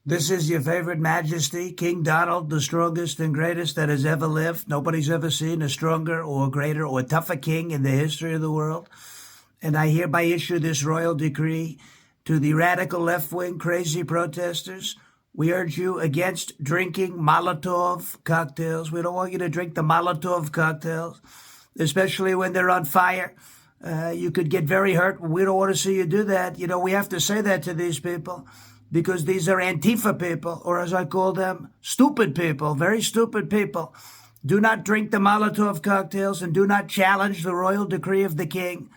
This is your favorite majesty, King Donald, the strongest and greatest that has ever lived. Nobody's ever seen a stronger or greater or tougher king in the history of the world. And I hereby issue this royal decree to the radical left-wing crazy protesters. We urge you against drinking Molotov cocktails. We don't want you to drink the Molotov cocktails, especially when they're on fire. You could get very hurt. We don't want to see you do that. You know, we have to say that to these people because these are Antifa people, or as I call them, stupid people, very stupid people. Do not drink the Molotov cocktails and do not challenge the royal decree of the king.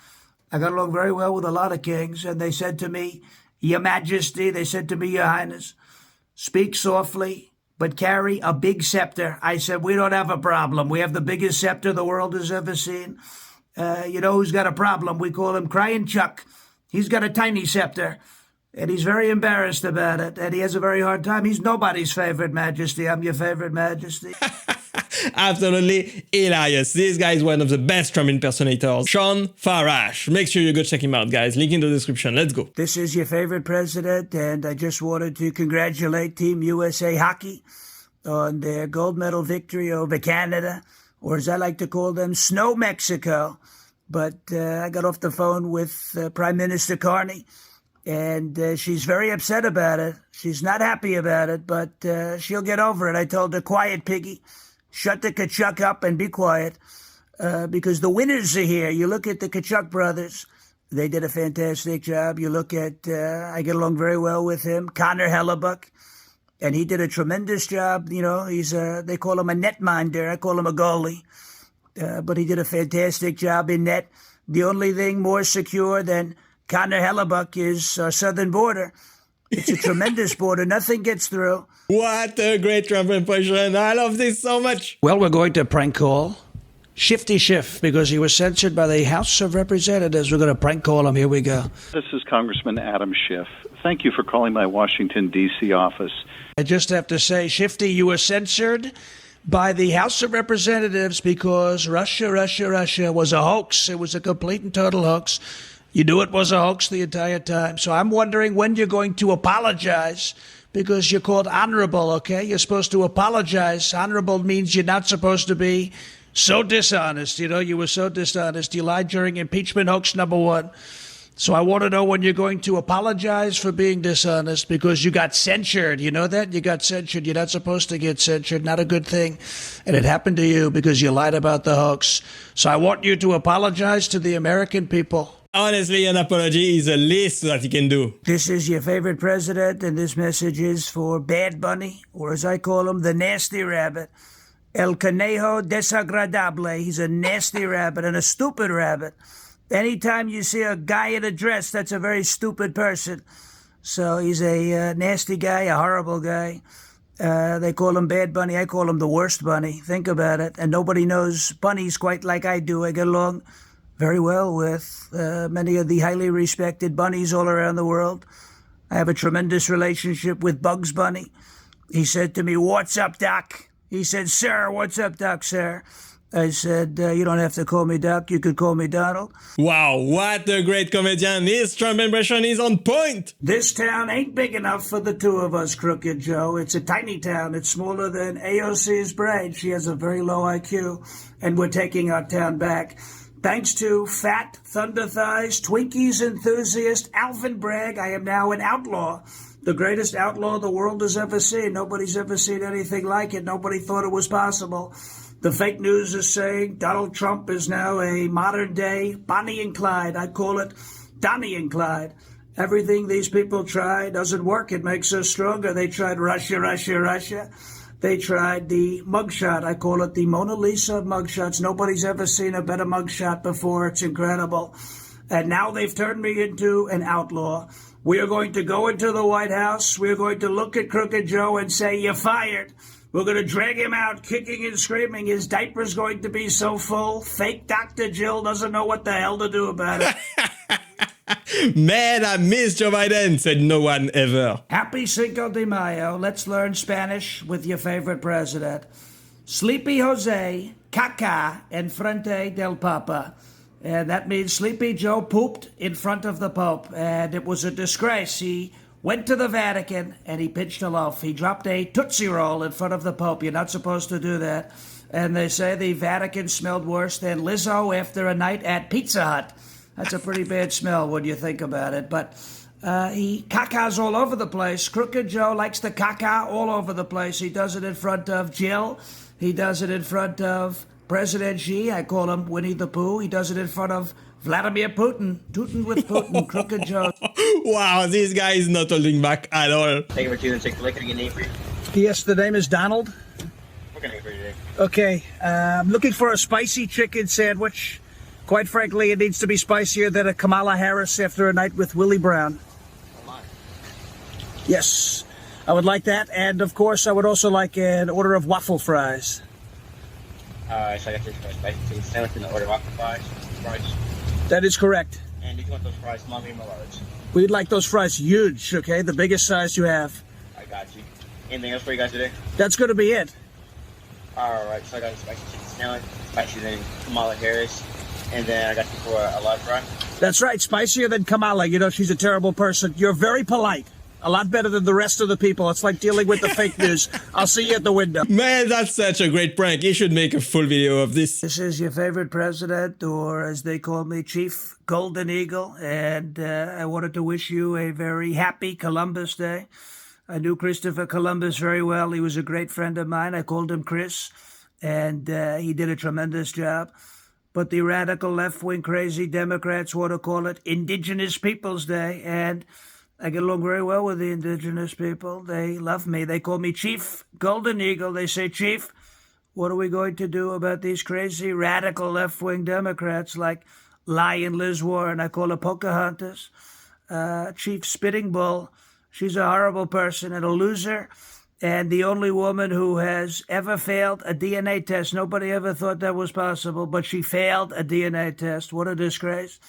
I got along very well with a lot of kings, and they said to me, Your Majesty, they said to me, Your Highness, speak softly, but carry a big scepter. I said, we don't have a problem. We have the biggest scepter the world has ever seen. You know who's got a problem? We call him Crying Chuck. He's got a tiny scepter, and he's very embarrassed about it, and he has a very hard time. He's nobody's favorite majesty. I'm your favorite majesty. Absolutely hilarious. This guy is one of the best Trump impersonators. Shawn Farash. Make sure you go check him out, guys. Link in the description. Let's go. This is your favorite president, and I just wanted to congratulate Team USA Hockey on their gold medal victory over Canada, or as I like to call them, Snow Mexico. But I got off the phone with Prime Minister Carney, and she's very upset about it. She's not happy about it, but she'll get over it. I told her, quiet, piggy. Shut the Kachuk up and be quiet, because the winners are here. You look at the Kachuk brothers. They did a fantastic job. You look at, I get along very well with him, Connor Hellebuck, and he did a tremendous job. You know, they call him a netminder. I call him a goalie. But he did a fantastic job in net. The only thing more secure than Connor Hellebuck is our southern border. It's a tremendous border. Nothing gets through. What a great Trump impression. I love this so much. Well, we're going to prank call Shifty Schiff because he was censored by the House of Representatives. We're going to prank call him. Here we go. This is Congressman Adam Schiff. Thank you for calling my Washington, D.C. office. I just have to say, Shifty, you were censored by the House of Representatives because Russia was a hoax. It was a complete and total hoax. You knew it was a hoax the entire time. So I'm wondering when you're going to apologize, because you're called honorable, okay? You're supposed to apologize. Honorable means you're not supposed to be so dishonest. You know, you were so dishonest. You lied during impeachment hoax number 1. So I want to know when you're going to apologize for being dishonest, because you got censured. You know that? You got censured. You're not supposed to get censured. Not a good thing. And it happened to you because you lied about the hoax. So I want you to apologize to the American people. Honestly, an apology is the least that he can do. This is your favorite president, and this message is for Bad Bunny, or as I call him, the nasty rabbit. El Conejo Desagradable. He's a nasty rabbit and a stupid rabbit. Anytime you see a guy in a dress, that's a very stupid person. So he's a nasty guy, a horrible guy. They call him Bad Bunny. I call him the worst bunny. Think about it. And nobody knows bunnies quite like I do. I get along very well with many of the highly respected bunnies all around the world. I have a tremendous relationship with Bugs Bunny. He said to me, "What's up, Doc?" He said, "Sir, what's up, Doc, sir?" I said, "You don't have to call me Doc. You could call me Donald." Wow, what a great comedian. His Trump impression is on point. This town ain't big enough for the two of us, Crooked Joe. It's a tiny town. It's smaller than AOC's brain. She has a very low IQ, and we're taking our town back. Thanks to Fat, Thunder Thighs, Twinkies enthusiast, Alvin Bragg, I am now an outlaw. The greatest outlaw the world has ever seen. Nobody's ever seen anything like it. Nobody thought it was possible. The fake news is saying Donald Trump is now a modern-day Bonnie and Clyde. I call it Donnie and Clyde. Everything these people try doesn't work. It makes us stronger. They tried Russia. They tried the mugshot. I call it the Mona Lisa of mugshots. Nobody's ever seen a better mugshot before. It's incredible. And now they've turned me into an outlaw. We are going to go into the White House. We are going to look at Crooked Joe and say, "You're fired." We're going to drag him out kicking and screaming. His diaper's going to be so full. Fake Dr. Jill doesn't know what the hell to do about it. Man, I miss Joe Biden, said no one ever. Happy Cinco de Mayo. Let's learn Spanish with your favorite president. Sleepy Jose, caca en frente del Papa. And that means Sleepy Joe pooped in front of the Pope. And it was a disgrace. He went to the Vatican and he pitched a loaf. He dropped a Tootsie Roll in front of the Pope. You're not supposed to do that. And they say the Vatican smelled worse than Lizzo after a night at Pizza Hut. That's a pretty bad smell when you think about it. But he cacas all over the place. Crooked Joe likes to caca all over the place. He does it in front of Jill. He does it in front of President Xi. I call him Winnie the Pooh. He does it in front of Vladimir Putin. Putin with Putin. Crooked Joe. Wow, this guy is not holding back at all. Thank you for choosing Chick-fil-A. Can I get a name for you? Yes, the name is Donald. What can I get for you today? Okay, I'm looking for a spicy chicken sandwich. Quite frankly, it needs to be spicier than a Kamala Harris after a night with Willie Brown. Yes, I would like that. And, of course, I would also like an order of waffle fries. So I got your spicy chicken sandwich and the order of waffle fries. That is correct. And did you want those fries small, medium, or large? We'd like those fries huge, okay? The biggest size you have. I got you. Anything else for you guys today? That's going to be it. Alright, so I got a spicy chicken sandwich, spicy than Kamala Harris, and then I got you for a large fry. That's right, spicier than Kamala. You know, she's a terrible person. You're very polite. A lot better than the rest of the people. It's like dealing with the fake news. I'll see you at the window. Man, that's such a great prank. He should make a full video of this. This is your favorite president, or as they call me, Chief Golden Eagle. And I wanted to wish you a very happy Columbus Day. I knew Christopher Columbus very well. He was a great friend of mine. I called him Chris, and he did a tremendous job. But the radical left-wing crazy Democrats want to call it Indigenous Peoples Day, and I get along very well with the indigenous people. They love me. They call me Chief Golden Eagle. They say, Chief, what are we going to do about these crazy radical left-wing Democrats like Lion Liz Warren? I call her Pocahontas. Chief Spitting Bull. She's a horrible person and a loser, and the only woman who has ever failed a DNA test. Nobody ever thought that was possible, but she failed a DNA test. What a disgrace.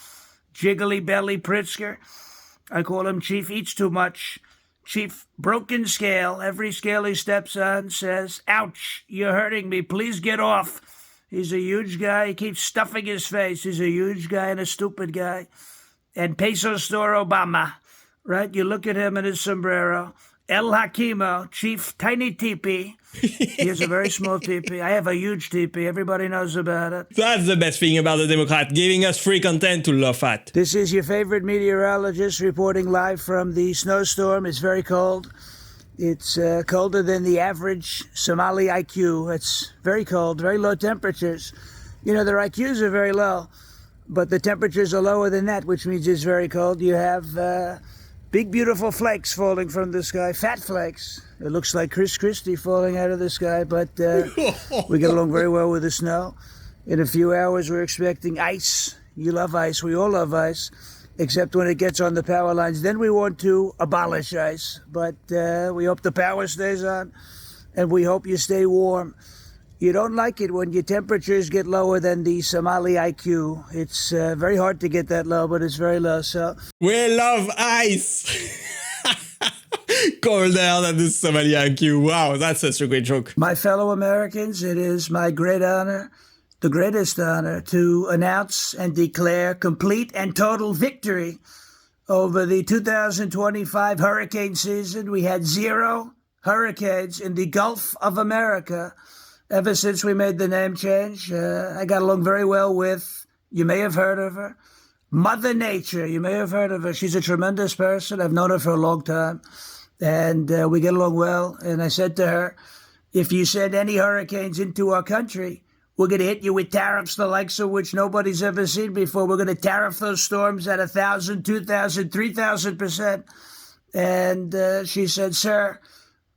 Jiggly Belly Pritzker. I call him Chief Eats Too Much. Chief Broken Scale. Every scale he steps on says, ouch, you're hurting me. Please get off. He's a huge guy. He keeps stuffing his face. He's a huge guy and a stupid guy. And Peso Store Obama. Right? You look at him in his sombrero. El Hakimo, Chief Tiny Teepee. He has a very small teepee. I have a huge teepee. Everybody knows about it. That's the best thing about the Democrat, giving us free content to laugh at. This is your favorite meteorologist reporting live from the snowstorm. It's very cold. It's colder than the average Somali IQ. It's very cold, very low temperatures. You know, their IQs are very low, but the temperatures are lower than that, which means it's very cold. You have big, beautiful flakes falling from the sky, fat flakes. It looks like Chris Christie falling out of the sky, but we get along very well with the snow. In a few hours, we're expecting ice. You love ice. We all love ice, except when it gets on the power lines. Then we want to abolish ice, but we hope the power stays on, and we hope you stay warm. You don't like it when your temperatures get lower than the Somali IQ. It's very hard to get that low, but it's very low. So We love ice! Colder than the Somali IQ. Wow, that's such a great joke. my fellow Americans, it is my great honor, the greatest honor, to announce and declare complete and total victory over the 2025 hurricane season. We had 0 hurricanes in the Gulf of America ever since we made the name change. I got along very well with, you may have heard of her, Mother Nature. You may have heard of her. She's a tremendous person. I've known her for a long time, and we get along well. And I said to her, if you send any hurricanes into our country, we're going to hit you with tariffs the likes of which nobody's ever seen before. We're going to tariff those storms at 1,000, 2,000, 3,000%. And she said, sir,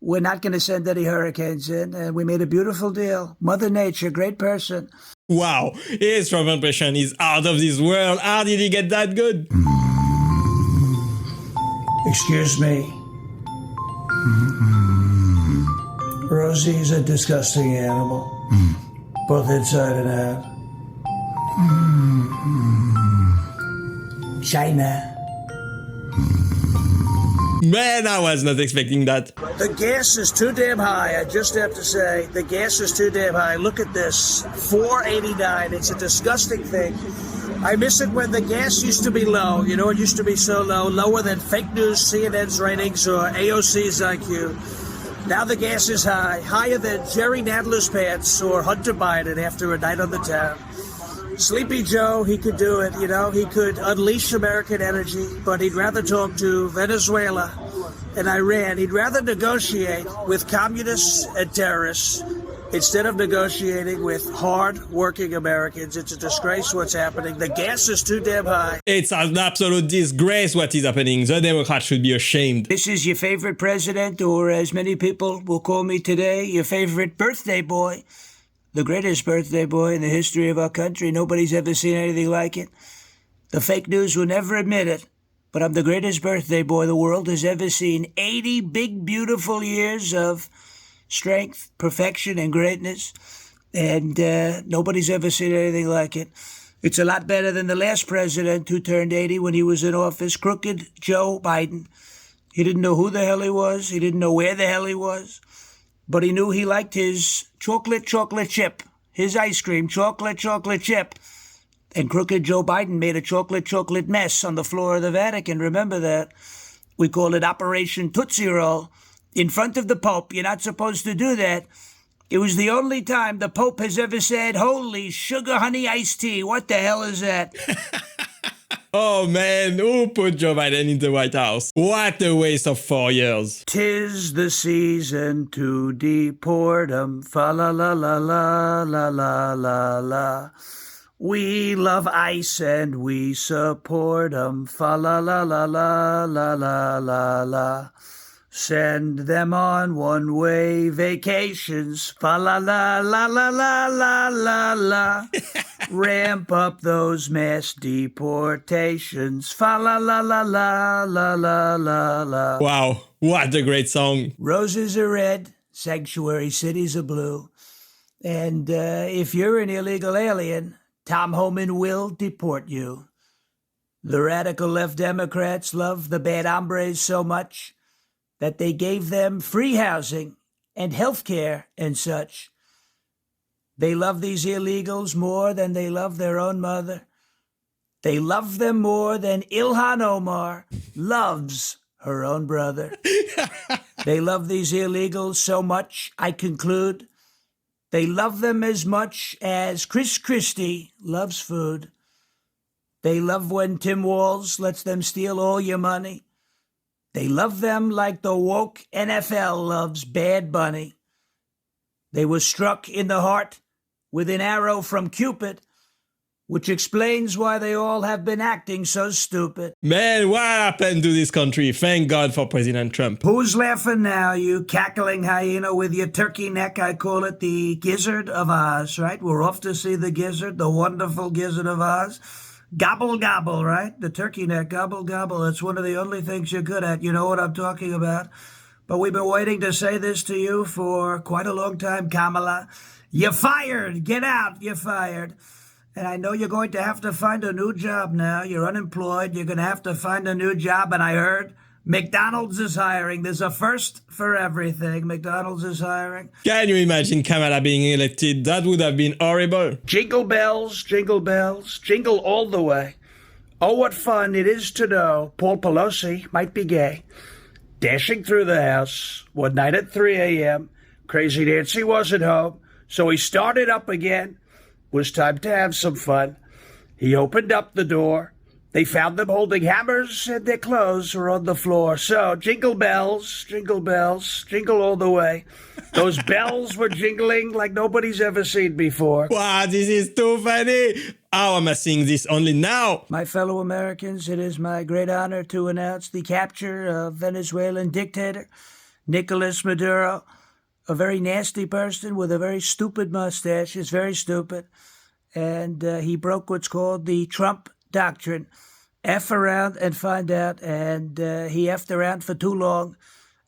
we're not going to send any hurricanes in. And we made a beautiful deal. Mother Nature, great person. Wow, his Trump impression is out of this world. How did he get that good? Excuse me. Rosie's a disgusting animal, both inside and out. China. Man, I was not expecting that. The gas is too damn high. I just have to say, the gas is too damn high. Look at this, $4.89. It's a disgusting thing. I miss it when the gas used to be low. You know, it used to be so low, lower than fake news, CNN's ratings, or AOC's IQ. Now the gas is high, higher than Jerry Nadler's pants or Hunter Biden after a night on the town. Sleepy Joe, he could do it, you know, he could unleash American energy, but he'd rather talk to Venezuela and Iran. He'd rather negotiate with communists and terrorists instead of negotiating with hard-working Americans. It's a disgrace what's happening. The gas is too damn high. It's an absolute disgrace what is happening. The Democrats should be ashamed. This is your favorite president, or as many people will call me today, your favorite birthday boy. The greatest birthday boy in the history of our country. Nobody's ever seen anything like it. The fake news will never admit it, but I'm the greatest birthday boy the world has ever seen. 80 big, beautiful years of strength, perfection, and greatness, and nobody's ever seen anything like it. It's a lot better than the last president who turned 80 when he was in office, crooked Joe Biden. He didn't know who the hell he was. He didn't know where the hell he was. But he knew he liked his chocolate chip, his ice cream, chocolate chip. And crooked Joe Biden made a chocolate mess on the floor of the Vatican. Remember that? We call it Operation Tootsie Roll. In front of the Pope, you're not supposed to do that. It was the only time the Pope has ever said, "Holy sugar honey iced tea, what the hell is that?" Oh man, who put Joe Biden in the White House? What a waste of 4 years. 'Tis the season to deport 'em, fa la la la la la la la la. We love ICE and we support 'em, fa la la la la la la la la. Send them on one-way vacations, fa la la la la la la la la. Ramp up those mass deportations, fa la la la la la la la la. Wow, what a great song. Roses are red, sanctuary cities are blue. And if you're an illegal alien, Tom Homan will deport you. The radical left Democrats love the bad hombres so much that they gave them free housing and health care and such. They love these illegals more than they love their own mother. They love them more than Ilhan Omar loves her own brother. They love these illegals so much, I conclude, they love them as much as Chris Christie loves food. They love when Tim Walz lets them steal all your money. They love them like the woke NFL loves Bad Bunny. They were struck in the heart with an arrow from Cupid, which explains why they all have been acting so stupid. Man, what happened to this country? Thank God for President Trump. Who's laughing now, you cackling hyena with your turkey neck? I call it the Gizzard of Oz, right? We're off to see the gizzard, the wonderful Gizzard of Oz. Gobble, gobble, right? The turkey neck, gobble, gobble. It's one of the only things you're good at. You know what I'm talking about. But we've been waiting to say this to you for quite a long time, Kamala. You're fired. Get out. You're fired. And I know you're going to have to find a new job now. You're unemployed. You're going to have to find a new job. And I heard McDonald's is hiring. There's a first for everything. McDonald's is hiring. Can you imagine Kamala being elected? That would have been horrible. Jingle bells, jingle all the way. Oh, what fun it is to know Paul Pelosi might be gay. Dashing through the house one night at 3 a.m. Crazy Nancy wasn't home, so he started up again. Was time to have some fun. He opened up the door. They found them holding hammers and their clothes were on the floor. So jingle bells, jingle all the way. Those bells were jingling like nobody's ever seen before. Wow, this is too funny. How am I seeing this only now? My fellow Americans, it is my great honor to announce the capture of Venezuelan dictator Nicolas Maduro, a very nasty person with a very stupid mustache. He's very stupid. And he broke what's called the Trump doctrine. F around and find out. And he effed around for too long.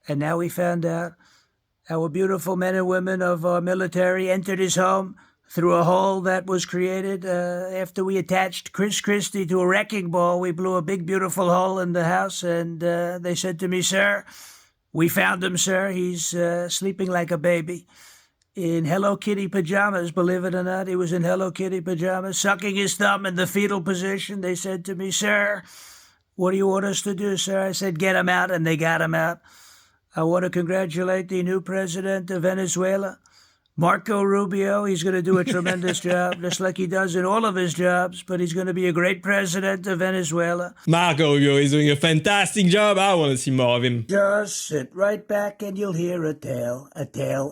And now we found out. Our beautiful men and women of our military entered his home through a hole that was created after we attached Chris Christie to a wrecking ball. We blew a big, beautiful hole in the house. And they said to me, "Sir, we found him, sir. He's sleeping like a baby." in Hello Kitty pajamas, believe it or not. He was in Hello Kitty pajamas, sucking his thumb in the fetal position. They said to me, "Sir, what do you want us to do, sir?" I said, "Get him out," and they got him out. I want to congratulate the new president of Venezuela, Marco Rubio. He's going to do a tremendous job, just like he does in all of his jobs, but he's going to be a great president of Venezuela. Marco Rubio is doing a fantastic job. I want to see more of him. Just sit right back and you'll hear a tale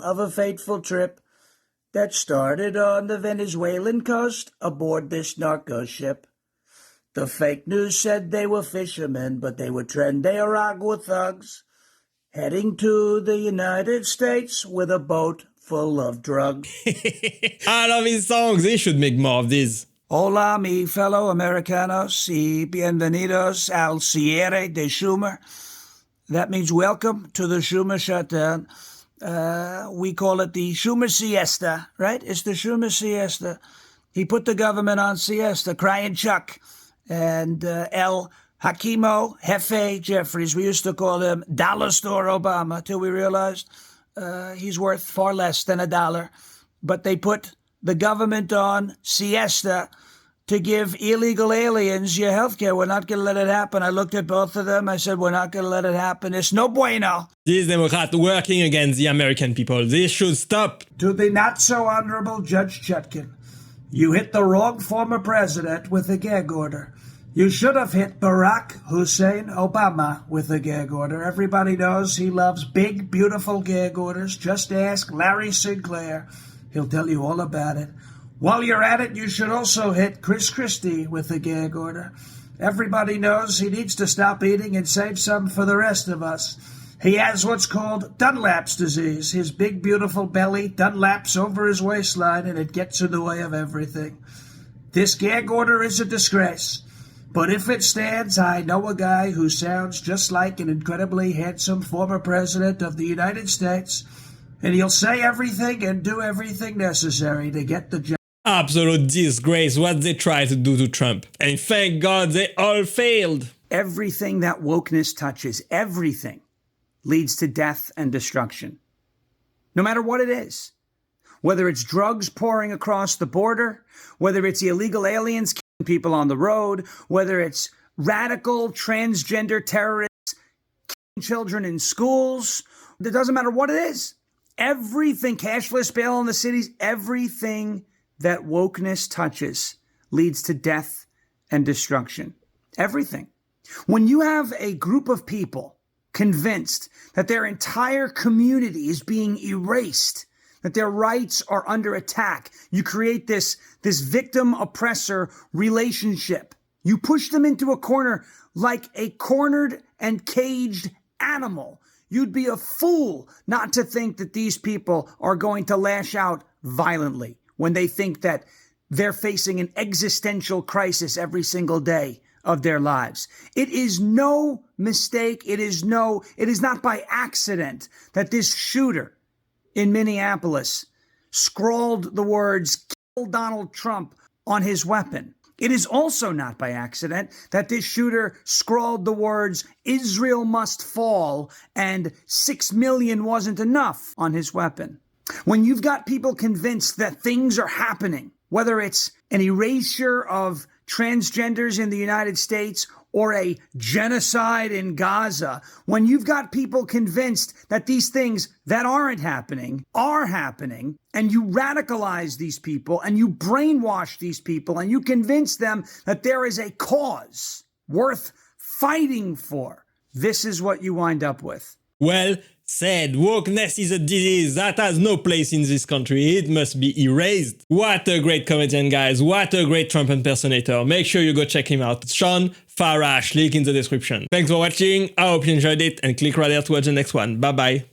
of a fateful trip that started on the Venezuelan coast aboard this narco ship. The fake news said they were fishermen, but they were Tren de Aragua thugs heading to the United States with a boat full of drugs. I love his songs. They should make more of these. Hola, mi fellow Americanos y bienvenidos al cierre de Schumer. That means welcome to the Schumer shutdown. We call it the Schumer siesta, right? It's the Schumer siesta. He put the government on siesta, crying Chuck. And El Hakimo Jefe Jeffries, we used to call him Dollar Store Obama, till we realized he's worth far less than $1. But they put the government on siesta to give illegal aliens your health care. We're not going to let it happen. I looked at both of them. I said, we're not going to let it happen. It's no bueno. These Democrats working against the American people. This should stop. To the not-so-honorable Judge Chutkin, you hit the wrong former president with a gag order. You should have hit Barack Hussein Obama with a gag order. Everybody knows he loves big, beautiful gag orders. Just ask Larry Sinclair. He'll tell you all about it. While you're at it, you should also hit Chris Christie with a gag order. Everybody knows he needs to stop eating and save some for the rest of us. He has what's called Dunlap's disease. His big, beautiful belly Dunlaps over his waistline, and it gets in the way of everything. This gag order is a disgrace. But if it stands, I know a guy who sounds just like an incredibly handsome former president of the United States, and he'll say everything and do everything necessary to get the job. Absolute disgrace what they try to do to Trump. And thank God they all failed. Everything that wokeness touches, everything, leads to death and destruction. No matter what it is. Whether it's drugs pouring across the border, whether it's illegal aliens killing people on the road, whether it's radical transgender terrorists killing children in schools, it doesn't matter what it is. Everything, cashless bail in the cities, everything that wokeness touches leads to death and destruction. Everything. When you have a group of people convinced that their entire community is being erased, that their rights are under attack, you create this victim-oppressor relationship. You push them into a corner like a cornered and caged animal. You'd be a fool not to think that these people are going to lash out violently when they think that they're facing an existential crisis every single day of their lives. It is no mistake. It is not by accident that this shooter in Minneapolis scrawled the words "Kill Donald Trump" on his weapon. It is also not by accident that this shooter scrawled the words "Israel must fall" and 6 million wasn't enough on his weapon. When you've got people convinced that things are happening, whether it's an erasure of transgenders in the United States or a genocide in Gaza, when you've got people convinced that these things that aren't happening are happening, and you radicalize these people and you brainwash these people and you convince them that there is a cause worth fighting for, this is what you wind up with. Well said. Wokeness is a disease that has no place in this country. It must be erased. What a great comedian, guys. What a great Trump impersonator. Make sure you go check him out. Shawn Farash, link in the description. Thanks for watching. I hope you enjoyed it, and click right here to watch the next one. Bye bye.